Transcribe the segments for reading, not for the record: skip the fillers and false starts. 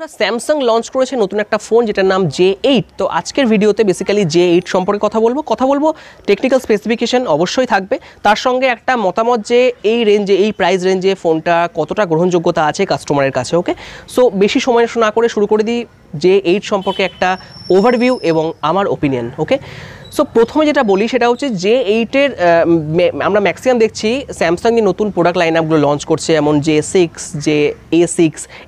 বন্ধুরা Samsung launch করেছে নতুন একটা ফোন যেটার নাম J8। তো আজকের ভিডিওতে বেসিক্যালি J8 সম্পর্কে কথা বলবো টেকনিক্যাল স্পেসিফিকেশন অবশ্যই থাকবে, তার সঙ্গে একটা মতামত যে এই রেঞ্জে এই প্রাইস রেঞ্জে ফোনটা কতটা গ্রহণযোগ্যতা আছে কাস্টমারের কাছে। ওকে, সো বেশি সময় না করে শুরু করে দিই J8 সম্পর্কে একটা ওভারভিউ এবং আমার ওপিনিয়ন। ওকে, সো প্রথমে যেটা বলি সেটা হচ্ছে J8-এর আমরা ম্যাক্সিমাম দেখছি স্যামসাং যে নতুন প্রোডাক্ট লাইন আপগুলো লঞ্চ করছে, যেমন J6, A6,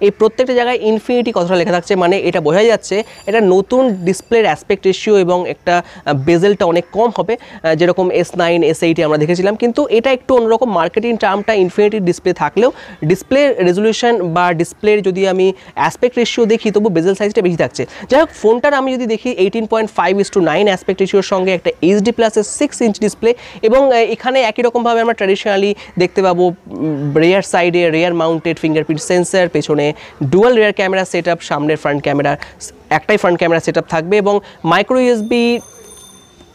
এই প্রত্যেকটা জায়গায় ইনফিনিটি কথাটা লেখা থাকছে, মানে এটা বোঝা যাচ্ছে এটা নতুন ডিসপ্লের অ্যাসপেক্ট রেশিও এবং একটা বেজেলটা অনেক কম হবে, যেরকম S9, S8 আমরা দেখেছিলাম। কিন্তু এটা একটু অন্যরকম, মার্কেটিং টার্মটা ইনফিনিটি ডিসপ্লে থাকলেও ডিসপ্লে রেজলিউশন বা ডিসপ্লের যদি আমি অ্যাসপেক্ট রেশিও দেখি তবু বেজেল সাইজটা বেশি থাকছে। যাই হোক, ফোনটার আমি যদি দেখি 18.5:9 অ্যাসপেক্ট রেশিওর সঙ্গে একটা HD+ 6 ইঞ্চ ডিসপ্লে, এবং এখানে একই রকমভাবে আমরা ট্র্যাডিশনালি দেখতে পাবো রেয়ার সাইডে রেয়ার মাউন্টেড ফিঙ্গারপ্রিন্ট সেন্সর, পেছনে dual rare camera set up, সামনে ফ্রন্ট ক্যামেরা একটাই ফ্রন্ট ক্যামেরা সেট আপ থাকবে এবং মাইক্রো USB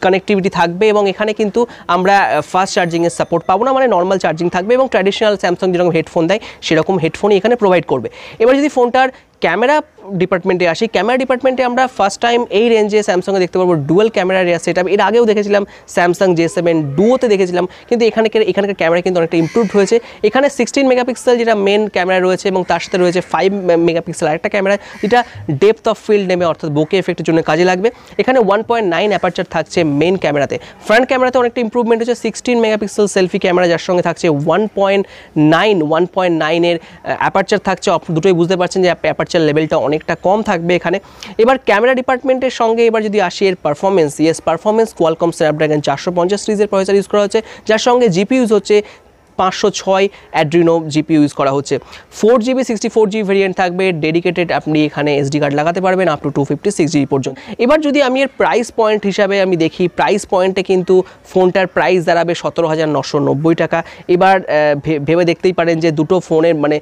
কানেক্টিভিটি থাকবে, এবং এখানে কিন্তু আমরা ফাস্ট চার্জিংয়ের সাপোর্ট পাবো না, মানে নর্মাল চার্জিং থাকবে, এবং ট্র্যাডিশনাল স্যামসাং যেরকম হেডফোন দেয় সেরকম হেডফোনই এখানে প্রোভাইড করবে। এবার যদি ফোনটার ক্যামেরা ডিপার্টমেন্টে আসি, ক্যামেরা ডিপার্টমেন্টে আমরা ফার্স্ট টাইম এই রেঞ্জে স্যামসাংয়ে দেখতে পারবো dual camera rare set up. এর আগেও দেখেছিলাম স্যামসাং J7 ডুওতে দেখেছিলাম, কিন্তু এখানকার ক্যামেরা কিন্তু অনেকটা ইমপ্রুভড হয়েছে। এখানে 16 মেগাপিক্সেল যেটা মেন ক্যামেরা রয়েছে, এবং তার সাথে রয়েছে 5 মেগাপিক্সেল আরেকটা ক্যামেরা যেটা ডেপথ অফ ফিল্ড নেমে অর্থাৎবোকে এফেক্টের জন্য কাজে লাগবে। এখানে 1.9 অ্যাপারচার থাকছে মেন ক্যামেরাতে। ফ্রন্ট ক্যামেরাতে অনেকটা ইমপ্রুভমেন্ট হচ্ছে, 16 মেগাপিক্সেল সেলফি ক্যামেরা যার সঙ্গে থাকছে 1.9 এর অ্যাপারচার থাকছে। দুটোই বুঝতে পারছেন যে অ্যাপারচার লেভেলটা অনেকটা কম থাকবে এখানে। এবার ক্যামেরা ডিপার্টমেন্টের সঙ্গে এবার যদি আসি এর পারফরমেন্স, কোয়ালকম স্ন্যাপড্রাগন 450 সিরিজের প্রসেসর ইউজ করা হচ্ছে, যার সঙ্গে জিপি ইউজ হচ্ছে 506 অ্যাড্রিনো জিপি ইউজ করা হচ্ছে। 4GB 64GB ভেরিয়েন্ট থাকবে, ডেডিকেটেড আপনি এখানে SD কার্ড লাগাতে পারবেন আপ টু 256GB পর্যন্ত। এবার যদি আমি এর প্রাইস পয়েন্ট হিসাবে আমি দেখি, প্রাইস পয়েন্টে কিন্তু ফোনটার প্রাইস দাঁড়াবে 17,990 টাকা। এবার ভেবে দেখতেই পারেন যে দুটো ফোনের মানে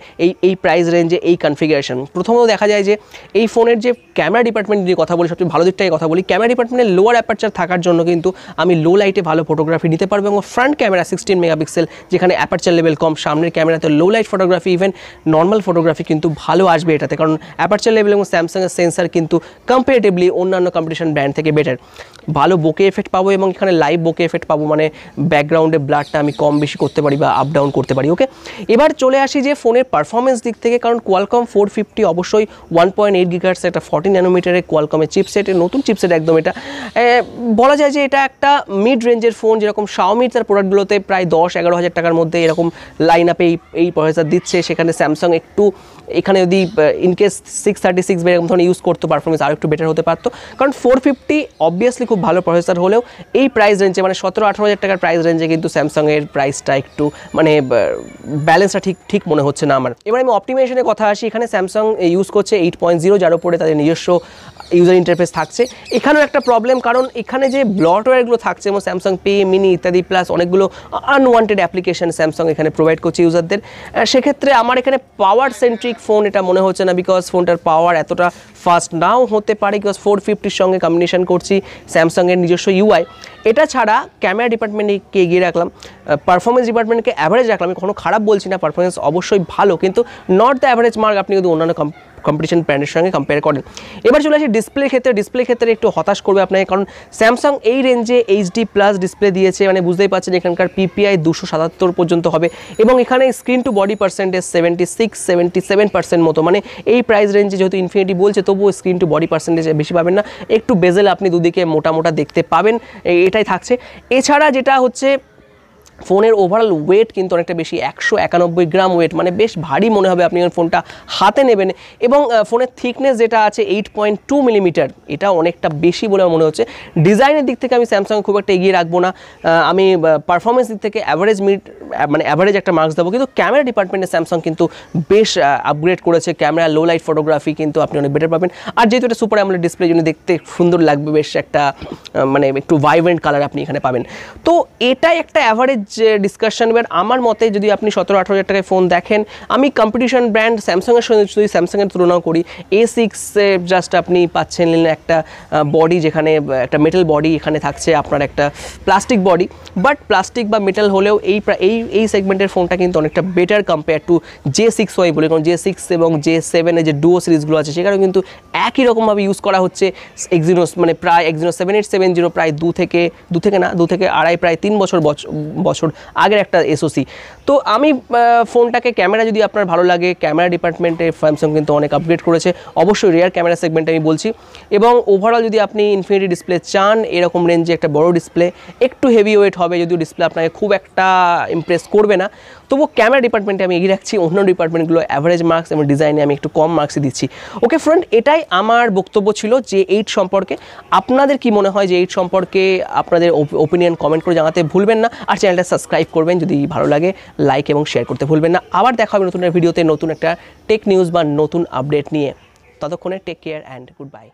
এই প্রাইস রেঞ্জে এই কনফিগারেশন। প্রথমত দেখা যায় যে এই ফোনের যে ক্যামেরা ডিপার্টমেন্ট নিয়ে কথা বলি, সবচেয়ে ভালো দিকটাই কথা বলি, ক্যামেরা ডিপার্টমেন্টের লোয়ার অ্যাপারচার থাকার জন্য কিন্তু আমি লো লাইটে ভালো ফটোগ্রাফি নিতে পারবো, এবং ফ্রন্ট ক্যামেরা 16 মেগাপিক্সেল যেখানে অ্যাপারচার লেভেল কম, সামনের ক্যামেরাতে low light photography, even normal photography কিন্তু ভালো আসবে এটাতে, কারণ অ্যাপারচার লেভেল এবং স্যামসাংয়ের সেন্সার কিন্তু কম্পারেটিভলি অন্যান্য কম্পিটিশন ব্র্যান্ড থেকে বেটার। ভালো বোকে এফেক্ট পাবো, এবং এখানে লাইভ বোকে এফেক্ট পাবো, মানে ব্যাকগ্রাউন্ডে ব্লারটা আমি কম বেশি করতে পারি বা আপ ডাউন করতে পারি। ওকে, এবার চলে আসি যে ফোনের পারফরমেন্স দিক থেকে, কারণ কোয়ালকম 450 অবশ্যই 1.8 GHz একটা 40 ন্যানোমিটারের কোয়ালকমের চিপসেটের নতুন চিপসেট, একদম এটা বলা যায় যে এটা একটা মিড রেঞ্জের ফোন, যেরকম শাওমির তার প্রোডাক্টগুলোতে প্রায় 10-11 হাজার টাকার মধ্যে এরকম লাইন আপে এই প্রসেসর দিচ্ছে, সেখানে স্যামসাং একটু এখানে যদি ইনকেস 636 বা এরকম ধরনের ইউজ করতো পারফরমেন্স আরও একটু বেটার হতে পারতো, কারণ 450 অবভিয়াসলি খুব ভালো প্রসেসর হলেও এই প্রাইস রেঞ্জে মানে 17-18 হাজার টাকার প্রাইস রেঞ্জে কিন্তু স্যামসাংয়ের প্রাইসটা একটু মানে ব্যালেন্সটা ঠিক মনে হচ্ছে না আমার। এবার আমি অপটিমাইজেশনের কথা আসি, এখানে স্যামসাং ইউজ করছে 8.0, যার উপরে তাদের নিজস্ব ইউজার ইন্টারফেস থাকছে। এখানেও একটা প্রবলেম, কারণ এখানে যে ব্লটওয়্যারগুলো থাকছে এবং স্যামসাং পে, মিনি ইত্যাদি প্লাস অনেকগুলো আনওয়ান্টেড অ্যাপ্লিকেশন স্যামসাং এখানে প্রোভাইড করছে ইউজারদের। সেক্ষেত্রে আমার এখানে পাওয়ার সেন্ট্রিক ফোন এটা মনে হচ্ছে না, বিকজ ফোনটার পাওয়ার এতটা ফাস্ট নাও হতে পারে, বিকজ 450-র সঙ্গে কম্বিনেশন করছি স্যামসাংয়ের নিজস্ব UI। এটা ছাড়া ক্যামেরা ডিপার্টমেন্টকে এগিয়ে রাখলাম, পারফরমেন্স ডিপার্টমেন্টকে অ্যাভারেজ রাখলাম। আমি কখনো খারাপ বলছি না, পারফরমেন্স অবশ্যই ভালো, কিন্তু নট দ্য অ্যাভারেজ মার্ক আপনি যদি অন্যান্য কম্পিটিশন ব্র্যান্ডের সঙ্গে কম্পেয়ার করেন। এবার চলে আসি ডিসপ্লে ক্ষেত্রে একটু হতাশ করবে আপনাকে, কারণ স্যামসাং এই রেঞ্জে HD+ ডিসপ্লে দিয়েছে, মানে বুঝতেই পারছেন এখানকার PPI 277 পর্যন্ত হবে, এবং এখানে স্ক্রিন টু বডি পার্সেন্টেজ 76-77% মতো, মানে এই প্রাইস রেঞ্জে যেহেতু ইনফিনিটি বলছে তবুও স্ক্রিন টু বডি পার্সেন্টেজ বেশি পাবেন না, একটু বেজেল আপনি দুদিকে মোটা দেখতে পাবেন, এটাই থাকছে। এছাড়া যেটা হচ্ছে ফোনের ওভারঅল ওয়েট কিন্তু অনেকটা বেশি, 191 গ্রাম ওয়েট, মানে বেশ ভারী মনে হবে আপনি ফোনটা হাতে নেবেন, এবং ফোনের থিকনেস যেটা আছে 8.2 মিলিমিটার, এটা অনেকটা বেশি বলে মনে হচ্ছে। ডিজাইনের দিক থেকে আমি স্যামসাং খুব একটা এগিয়ে রাখবো না, আমি পারফরমেন্স দিক থেকে অ্যাভারেজ একটা মার্কস দেবো, কিন্তু ক্যামেরা ডিপার্টমেন্টে স্যামসাং কিন্তু বেশ আপগ্রেড করেছে, ক্যামেরা লো লাইট ফটোগ্রাফি কিন্তু আপনি অনেক বেটার পাবেন, আর যেহেতু এটা সুপার অ্যামোলেড ডিসপ্লে জন্য দেখতে সুন্দর লাগবে, বেশ একটা মানে একটু ভাইব্রেন্ট কালার আপনি এখানে পাবেন। তো এটাই একটা অ্যাভারেজ ডিসকাশন। এবার আমার মতে যদি আপনি 17-18 হাজার টাকায় ফোন দেখেন, আমি কম্পিটিশন ব্র্যান্ড স্যামসাংয়ের সঙ্গে যদি স্যামসাংয়ের তুলনাও করি, A6 জাস্ট আপনি পাচ্ছেন একটা বডি, যেখানে একটা মেটাল বডি এখানে থাকছে, আপনার একটা প্লাস্টিক বডি, বাট প্লাস্টিক বা মেটাল হলেও এই সেগমেন্টের ফোনটা কিন্তু অনেকটা বেটার কম্পেয়ার টু J6Y বলে। কারণ J6 এবং J7 এর যে ডুও সিরিজগুলো আছে সেখানেও কিন্তু একই রকমভাবে ইউজ করা হচ্ছে এক্সিনোস, মানে প্রায় এক্সিনোস 7870 প্রায় দু থেকে আড়াই, প্রায় 3 বছর আগের একটা এসওসি। তো আমি ফোনটাকে, ক্যামেরা যদি আপনার ভালো লাগে, ক্যামেরা ডিপার্টমেন্টে স্যামসাং কিন্তু অনেক আপগ্রেড করেছে, অবশ্যই রিয়ার ক্যামেরা সেগমেন্টে আমি বলছি। এবং ওভারঅল যদি আপনি ইনফিনিটি ডিসপ্লে চান, এরকম রেঞ্জে একটা বড় ডিসপ্লে, একটু হেভি ওয়েট হবে, যদিও ডিসপ্লে আপনাকে খুব একটা ইমপ্রেস করবে না, তবু ক্যামেরা ডিপার্টমেন্টে আমি এগিয়ে রাখছি। অন্য ডিপার্টমেন্টগুলো অ্যাভারেজ মার্কস এবং ডিজাইনে আমি একটু কম মার্কসই দিচ্ছি। ওকে ফ্রেন্ড, এটাই আমার বক্তব্য ছিল J8 সম্পর্কে। আপনাদের কি মনে হয় J8 সম্পর্কে? আপনাদের ওপিনিয়ন কমেন্ট করে জানাতে ভুলবেন না, আর চ্যানেলটা সাবস্ক্রাইব করবেন যদি ভালো লাগে, লাইক এবং শেয়ার করতে ভুলবেন না। আবার দেখা হবে নতুন ভিডিওতে, নতুন একটা টেক নিউজ বা নতুন আপডেট নিয়ে। ততক্ষণে take care and good by.